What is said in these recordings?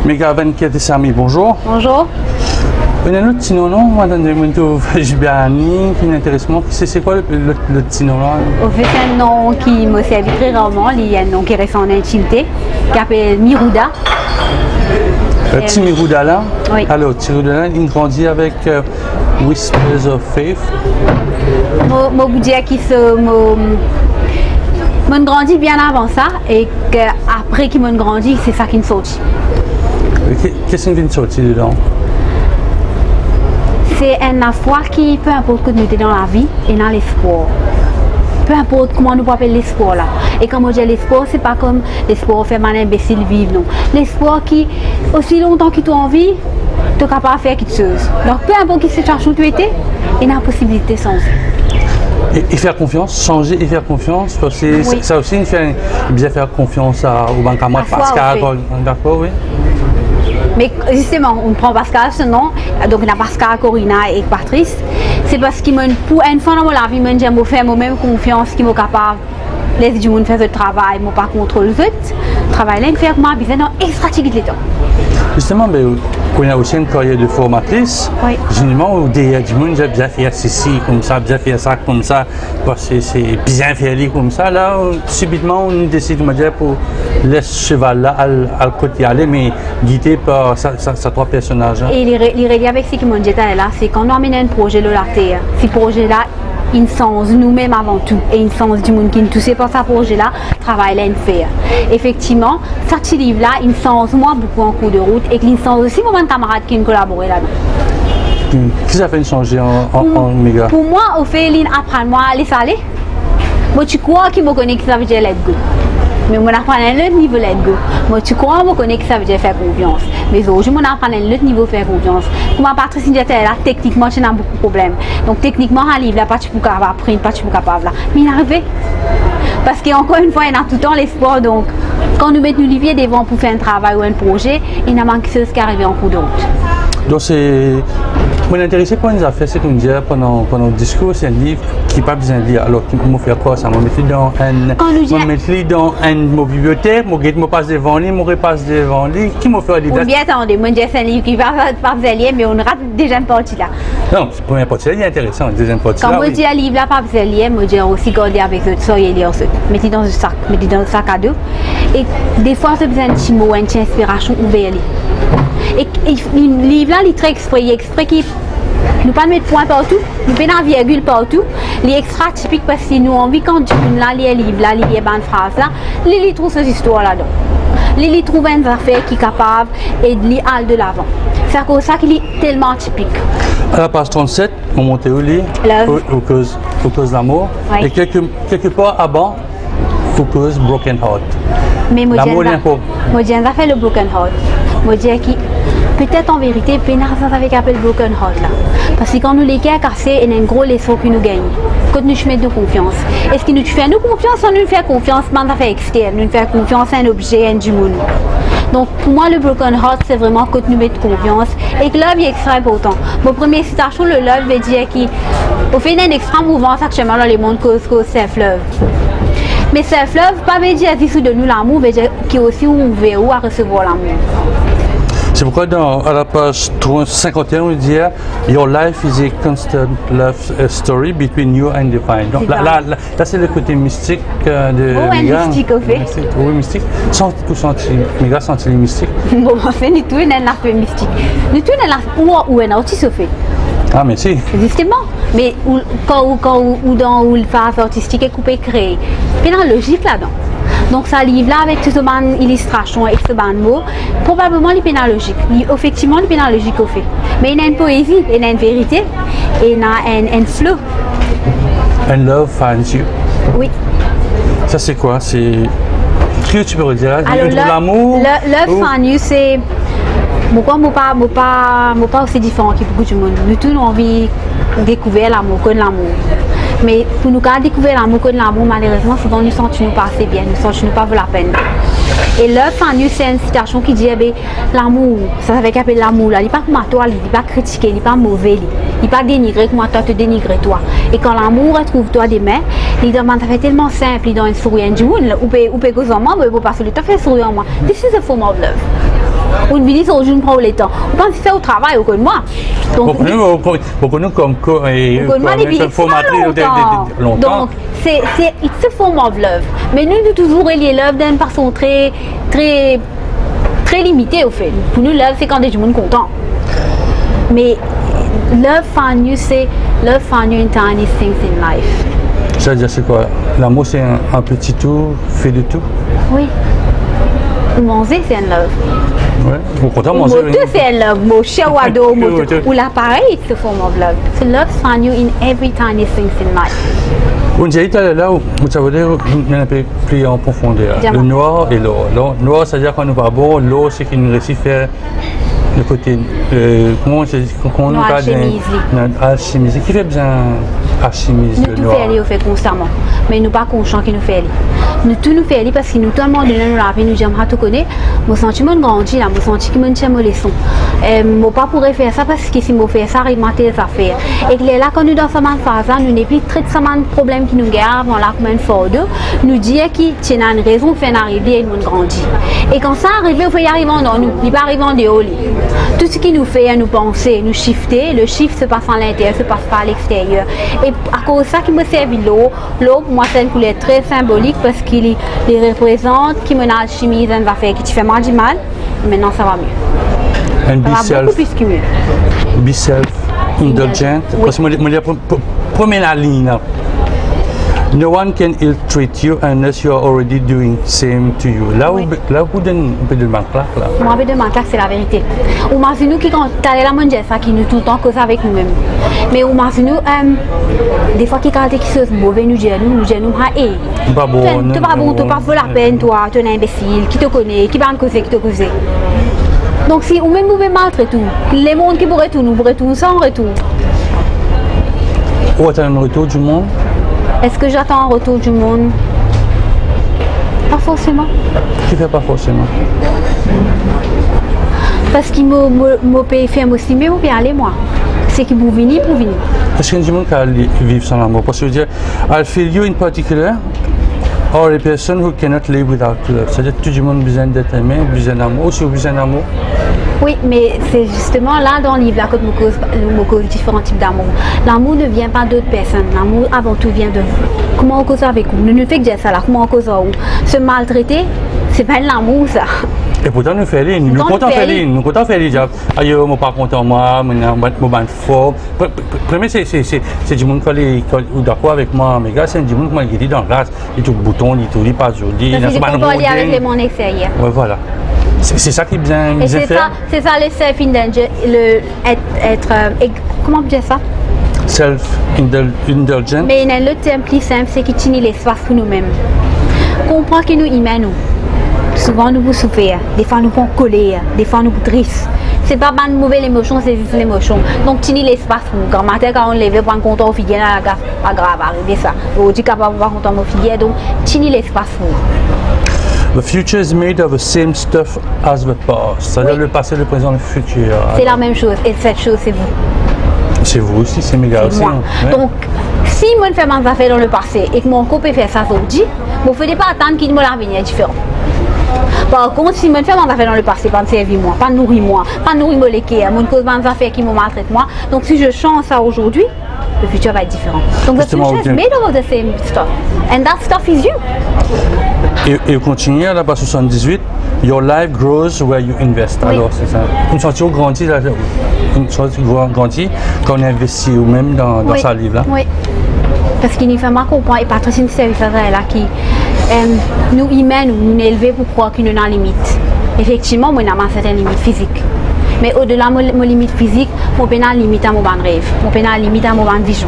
Méga 24 Sami, bonjour. Bonjour. On a un autre petit nom, madame de Monto Jibiani, qui m'intéresse. C'est quoi le petit nom là? Au fait, c'est un nom qui me sert très rarement. Il y a un nom qui reste en intimité, qui s'appelle Mirouda. Petit Mirouda là? Oui. Alors, petit Mirouda là, il grandit avec Whispers of Faith. Moi, je dire qu'il se. Je grandis bien avant ça, et après qu'il m'a grandi, c'est ça qui me sortit. Qu'est-ce qui vient de sortir dedans? C'est une foi qui, peu importe que nous sommes dans la vie et dans l'espoir. Peu importe comment nous appelons l'espoir là. Et comme je dis l'espoir, c'est pas comme l'espoir fait mal imbécile vivre, non. L'espoir qui, aussi longtemps que tu as envie, tu es capable de faire quelque chose. Donc peu importe quelle situation tu étais, il y a la possibilité de changer. Et faire confiance, changer et faire confiance, parce que oui. Ça aussi, il fait bien faire confiance au banc camarade Pascal, d'accord, oui. Mais justement, on prend Pascal, ce nom, donc on a Pascal, Corina et Patrice. C'est parce que pour une fois dans ma vie, j'aime faire moi-même confiance qu'il est capable de laisser du monde faire ce travail, je ne pas contrôler le travail là, il fait moi besoin d'extra-tigre les temps. Justement, on a aussi une carrière de formatrice. Oui. Généralement, au derrière du monde, j'ai bien fait ceci comme ça, bien fait ça comme ça, parce que c'est bien fait comme ça. Là, subitement, on décide de me dire pour laisser cheval là à côté aller, mais guidé par ces trois personnages. Hein. Et les reliés avec ce qui m'ont dit là, c'est quand on amène un projet de la terre, ce projet-là, il sens nous-mêmes avant tout, et il sens du monde qui nous touche par ce projet-là, travail là, il fait. Effectivement, ce petit livre-là, il sens moi beaucoup en cours de route, et il sens aussi mon camarade qui nous collaborent là-dedans. Qu'est-ce que ça fait changer en méga? Pour moi, au fait, il apprend moi à laisser aller. Moi, tu crois qu'il me connaît que ça veut dire let go. Mais on apprend à un autre niveau let go. Moi, tu crois que je connais que ça veut dire faire confiance. Mais aujourd'hui, on apprend à un autre niveau faire confiance. Pour ma Patrice là, techniquement, tu as beaucoup de problèmes. Donc, techniquement, un livre là, pas tu peux apprendre, pas tu peux capable là. Mais il est arrivé. Parce qu'encore une fois, il y a tout le temps l'espoir. Donc, quand nous mettons nos livres devant pour faire un travail ou un projet, il y a quelque chose qui arrive en cours de route. Donc, c'est. Je suis intéressé par une affaire, c'est qu'on dit pendant le discours, c'est un livre qui n'a pas besoin de lire. Alors, je vais faire quoi? Ça, je vais mettre dans une bibliothèque, je vais passer devant lui, je repasse devant lui. Qui m'a fait un livre? Bien, attendez, moi, c'est un livre qui va pas besoin de lire, mais on rate déjà une partie là. Non, la première partie là, il est intéressant, la deuxième partie là. Quand je dis un livre là, pas besoin de lire, je dis aussi garder avec eux, ça, et lire ça. Mettez dans un sac, mettez dans un sac à dos. Et des fois, c'est besoin de petit mot, une petite inspiration, ouvert. Et le livre là, il est très exprès qui nous pas mettre point partout, nous pas mettre virgule partout. Les extra typiques parce que nous envie quand tu là les livres là, les bonnes phrases là, les trouve ces histoires là dedans. Les trouve une affaire qui est capable et de aller de l'avant. C'est pour ça qu'il est tellement typique. À la page 37, on monte au lit, au cause de l'amour, oui. Et quelque part avant, au cause broken heart. Mais l'amour est important. Moi, j'ai fait le broken heart. Moi, j'ai qui peut-être en vérité, pénard ça avec appel broken heart là. Parce que quand nous les cœurs cassés, il y a un gros leçon que nous gagnons. Quand nous mettons de confiance. Est-ce que nous faisons nous confiance ou nous faisons confiance dans l'affaire externe, nous faisons confiance à un objet, à un du monde. Donc pour moi, le broken heart, c'est vraiment quand nous mettons confiance et que love est extra important. Mon première citation, le love veut dire qu'au fait, il y a un extra mouvement actuellement dans le monde cause self-love. Mais self-love, pas veut dire dessous de nous l'amour, veut dire qu'il est aussi ouvert à recevoir l'amour. C'est pourquoi à la page 51, on dit Your life is a constant love story between you and divine. Donc là c'est le côté mystique de Méga. Mystique au fait. Oui, mystique. Méga senti les mystiques. Bon, en fait, nous tous, on a un peu mystique. Nous tous, on a un artiste au fait. Ah, mais si. Justement. Mais où le phase artistique est coupé, créé. Il y a une logique là-dedans. Donc, ça livre là avec toutes ces illustrations et ces mots, probablement il y a une logique. Effectivement, il y a une logique au fait. Mais il y a une poésie, il y a une vérité, et il y a un flow. And love finds you. Oui. Ça, c'est quoi? C'est. Qu'est-ce que tu peux redire? L'amour? Love finds you, c'est. Pourquoi je ne pas aussi différent que beaucoup de monde. Nous tous, nous avons envie de découvrir l'amour, connaître l'amour. Mais pour nous découvrir l'amour, connaître l'amour, malheureusement, souvent nous sentons pas assez bien, nous sentons pas la peine. Et l'œuvre, c'est une citation qui dit l'amour, ça veut dire l'amour, il n'est pas comme toi, il n'est pas critiqué, il n'est pas mauvais, il n'est pas dénigré comme toi, te dénigrer toi. Et quand l'amour retrouve toi des mains, il demande, ça fait tellement simple, il donne un sourire du monde, ou peut causer en moi, ou peut passer le temps, fait sourire en moi. This is a form of love. Ou une visite au jour prend le temps. Ou quand tu fais au travail ou comme moi. Donc nous comme formatrice longtemps. Donc c'est it's a form of love. Mais nous toujours relier love d'une façon très limitée au fait. Pour nous love c'est quand des gens contents. Mais love find you c'est love find you in tiny things in life. C'est-à-dire c'est quoi? L'amour c'est un petit tout fait de tout? Oui. Manger c'est un love. Ouais. Au contraire manger. C'est un love. Mon chien ou ado ou l'appareil c'est a form of love. So love find you in every tiny things in life. On dit là où ça veut dire un peu plus en profondeur. Le noir et l'or. Le noir c'est-à-dire qu'on nous va bon, l'or c'est qu'il nous réussit faire le côté comment on alchimise qui fait bien alchimise nous tout fait au fait constamment mais nous pas conscient qui nous fait nous tout nous fait parce que nous tout le monde nous la vie nous j'aimerais tout connaître mon sentiment grandit là mon sentiment qui me tient mes leçons moi pas pourrais faire ça parce que si moi faire ça arrive mater les affaires et que là quand nous dans cette phase nous n'est plus très de problèmes qui nous gardent on la comme une fois deux nous dire qui tient une raison fait arriver et nous grandit et quand ça arrive il faut y arriver dans nous il pas arriver en dehors tout ce qui nous fait nous penser, nous shifter, le shift se passe à l'intérieur, se passe pas à l'extérieur. Et à cause de ça qui me servi l'eau pour moi c'est une couleur très symbolique parce qu'il les représente, qui me alchimise, une affaire qui te fait mal du mal, maintenant ça va mieux. Ça va beaucoup plus que mieux. Be self-indulgent, parce que moi première ligne là. No one can ill-treat you unless you are already doing same to you. Là où vous donne un peu de manque là. Moi, un peu de manque là, c'est la vérité. Ou nous qui quand t'allais la manger ça, qui nous tout le temps cause avec nous-mêmes. Mais ou nous, des fois qui quand quelque chose mauvais nous gêne, ah pas bon. Tu pas bon, tu pas vaut la peine, toi, tu es un imbécile, qui te connaît, qui va me causer, qui te cause. Donc si ou même vous maltraitez tout, les mondes qui pourraient tout, nous pourraient tout sans retour. Où est un retour du monde? Est-ce que j'attends un retour du monde? Pas forcément. Tu fais pas forcément. Parce qu'il m'a payé faire aussi, mais je peux aller moi. C'est qu'il vous venir pour venir. Est-ce qu'il y a du monde qui vivre sans l'amour? Parce que je veux dire, I feel you in particular, or a person who cannot live without love. C'est-à-dire que tout le monde a besoin d'être aimé, besoin d'amour, aussi besoin d'amour. Oui, mais c'est justement là dans le livre là que nous cause différents types d'amour. L'amour ne vient pas d'autres personnes. L'amour avant tout vient de vous. Comment on cause avec vous? Nous ne faisons que dire ça là. Comment on cause avec vous? Se maltraiter, c'est pas de l'amour ça. Et pourtant nous faisons, nous comptons faire les jobs. Aïe, je ne suis pas content moi, je suis fort. Premier c'est du monde qui est d'accord avec moi, mais gars c'est du monde qui est dans la glace, il tout bouton, il tout pas joli. C'est pas parler avec les mondes extérieurs. Ouais voilà. C'est ça qui est bien fait. C'est ça le self-indulgence, comment on dit ça? Self-indulgence. Mais il y a le terme plus simple, c'est qu'il tient l'espace pour nous-mêmes. Comprends que nous humains, souvent nous souffrons, des fois nous pouvons coller, des fois nous tristes. C'est pas une mauvaise émotion, c'est juste l'émotion. Donc tenir l'espace pour nous. Quand matin quand on lève pour un compte au figuier, pas grave, arriver ça. On dit capable de voir compte au figuier, donc tenir l'espace pour nous. The future is made of the same stuff as the past. C'est-à-dire le passé, le présent, le futur. C'est la même chose. Et cette chose, c'est vous. C'est vous aussi, c'est mes gars aussi. Moi. Ouais. Donc, si moi je fais mes affaires dans le passé et que mon couple fait ça aujourd'hui, vous ne pouvez pas attendre qu'il me l'avenir différent. Par contre, si je fais mes affaires dans le passé, pas me servir moi, pas nourrir moi, pas nourrir mon léqué, mon cause mes affaires qui me maltraitent moi. Donc, si je change ça aujourd'hui, le futur va être différent. Donc, the future is made of the same stuff. And that stuff is you. Et continuer à la base 78, your life grows where you invest. Oui. Alors c'est ça. Une sortie grandit, quand on investit ou même dans sa livre là. Oui. Parce qu'il nous fait mal comprendre et Patricine service là qui nous humains nous élevés pour croire qu'il y a une limite. Effectivement, moi j'ai une certaine limite physique. Mais au-delà de mon limite physique, je peux une limite à mon rêve, je peux une limite à mon vision.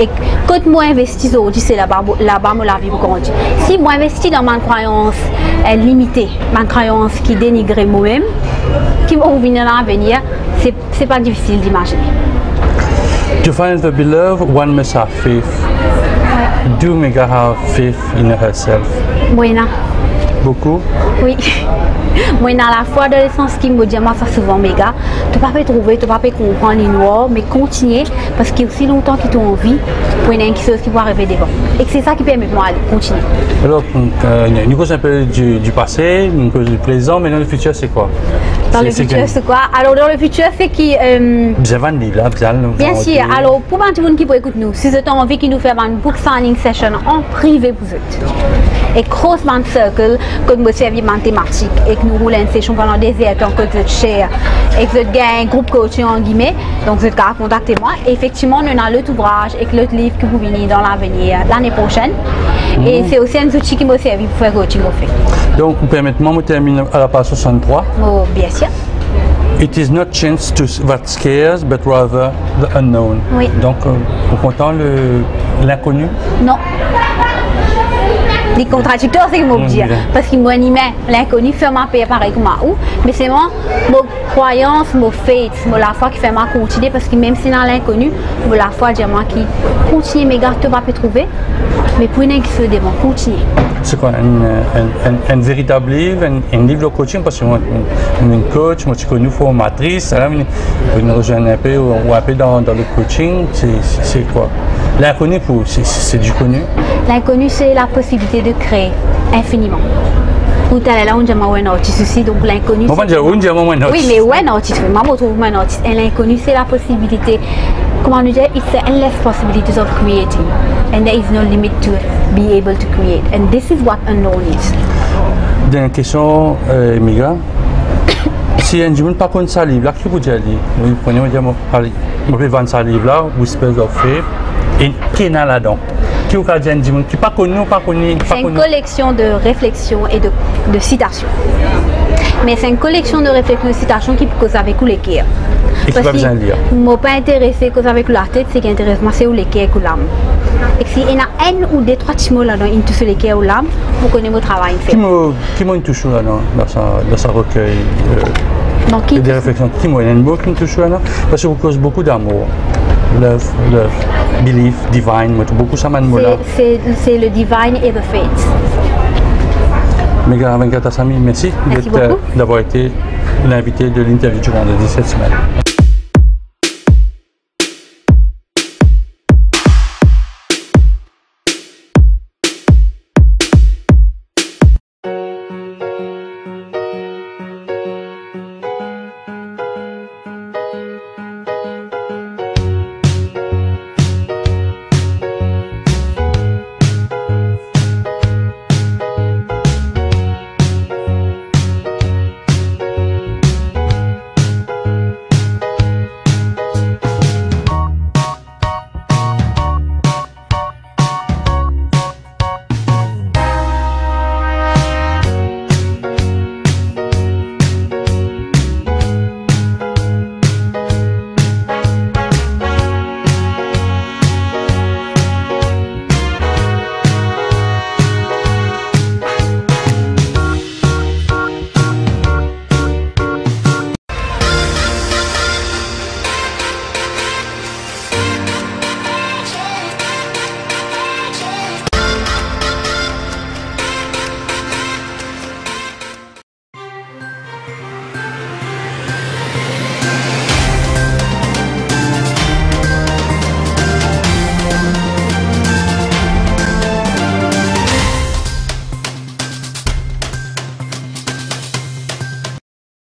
Et quand moi investis aujourd'hui, c'est là-bas la vie pour grandir. Si moi investis dans ma croyance limitée, ma croyance qui dénigre moi-même, qui va venir dans l'avenir, c'est pas difficile d'imaginer. To find the beloved, one must have faith. Do Mega have faith in herself? Oui, Beaucoup. Oui. Moi, dans la foi de l'essence qui me dit, moi, ça souvent méga. Tu ne peux pas trouver, tu ne peux pas comprendre les noirs, mais continuer parce qu'il y a aussi longtemps qu'ils t'ont envie pour une chose qui va arriver devant. Et c'est ça qui permet de moi de continuer. Alors, nous causons un peu du passé, nous causons du présent, mais dans le futur, c'est quoi? Dans le futur, c'est quoi? Alors, dans le futur, c'est qui. Vous avez un livre là, bien sûr. Alors, pour tout le monde qui peut écouter nous, si vous avez envie qu'ils nous fassent une book signing session en privé pour vous. Et cross band circle, que nous servions en thématique et que nous roulons une session pendant des heures tant que vous êtes cher et que vous avez un groupe coaching en guillemets. Donc, vous êtes qu'à contacter moi. Et effectivement, nous avons l'autre ouvrage et l'autre livre que vous venez dans l'avenir, l'année prochaine. Et c'est aussi un outil qui m'a servi pour faire coaching au fait. Donc, permettez-moi de terminer à la page 63. Oh, bien sûr. It is not chance that scares, but rather the unknown. Oui. Donc, vous content l'inconnu? Non. Les contradicteurs, c'est ce que je veux dire. Parce que moi, l'inconnu fait ma paix pareil que moi. Mais c'est moi, ma croyance, ma faith, la foi qui fait ma continuer. Parce que même si dans l'inconnu, la foi dit moi qui continue, mes gars, tu vas pas trouver. Mais pour une qui se démontre, continuer. C'est quoi un véritable livre, un livre de coaching? Parce que moi, je suis coach, moi, je suis une formatrice. Je rejoins un peu ou un peu dans le coaching. C'est quoi? L'inconnu, c'est du connu? L'inconnu, c'est la possibilité de créer infiniment. Ou t'as là, on dit un artiste aussi, donc l'inconnu. Oui, mais ouais, un artiste. Maman trouve un artiste. Et l'inconnu, c'est la possibilité. Comment on dit? It's the endless possibilities of creating, and there is no limit to be able to create. And this is what unknown is. Dernière question, Miga. Si un jour ne pas connaît ça livre, là, qu'est-ce que vous dites? Vous prenez, vous pouvez vendre ça livre là, Whispers of Faith, et qui est là-dedans? Qui vous dit un jour qui pas connu ou pas connu? C'est une collection de réflexions et de citations. Mais c'est une collection de réflexions et de citations qui peut causer avec les cœurs. Et qui va besoin de lire? Je ne suis pas intéressé cause avec la tête, c'est qui intéresse moi, c'est où les cœurs et l'âme. Et si il y a un ou deux, trois petits mots là-dedans, ils touchent les cœurs ou l'âme, vous connaissez mon travail. Qui m'a touché là-dedans, dans sa recueil des réflexions? Qui m'a un mot qui me touche là-dedans? Parce que vous causez beaucoup d'amour. Love, belief, divine, beaucoup ça m'a là. C'est le divine et the faith. Miga Venkatasammy, merci d'avoir été l'invité de l'interview du vendredi cette semaine.